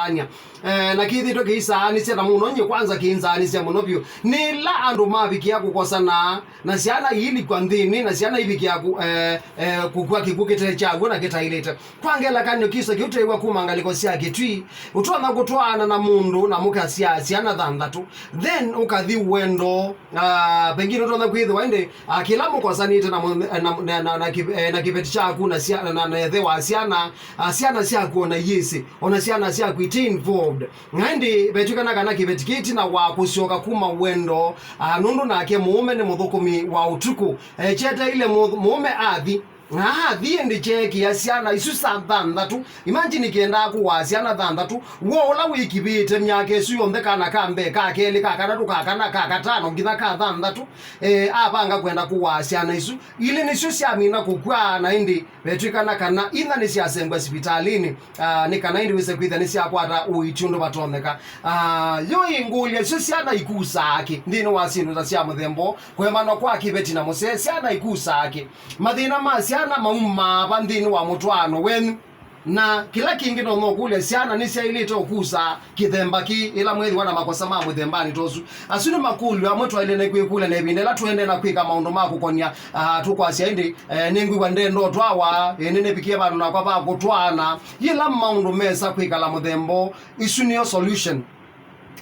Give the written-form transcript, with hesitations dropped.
anya na kithi to kiisa ni sena muno nye kwanza kiinza ni sema muno bio ni la andu mabikia kukosana na siana hili kwa ndini na siana ibikia kukua kikukete chagu na kitaileta kwangela kanyo kisa kiutewa kumangaliko sia kitwi utwana kutwana na mundu na muka siana thandatu then ukathi wendo pengine utwana kwithu wainde kila mukosanite na kibeti chaku na siana na thewa siana sia kuona yesi ona siana sia kuiti involved ngandi betukana kana kibetikiti na wa kusioka kuma wendo nundu nake muume ni muthukumi wa utuku chete ile muume athi thiende cheki ya siana isu thandatu imagine kienda kuwa siana thandatu wola wikibite myake isu yonthe kana kambe kakeli kakatatu kakana kakatano ngitha ka thandatu apanga kwenda kuwa siana isu ile ni isu siamina kukwa na indi betukana kana ina ni siasengwa hospitalini ni kana indi wise kwitha ni siakwata uitundo batoneka yo ingulya isu siana ikusake ndino wasindu za sia muthembo kwemano kwa kibeti na muse siana ikusake mathina ma siana mauma bandini wa mutwano wenu na kila kingi no kule siana ni sia ile tokusa kithemba ki ila mwezi wana makosa ma muthembani tosu asuni makulu ya mutwa ile nekwe kule na ibinde la tuende na kwika maundu mako konia tukwasia indi ningwi kwa ndendo twawa nene pikie bana na kwa ba kutwana ila maundu mesa kwika la muthembo isuni yo solution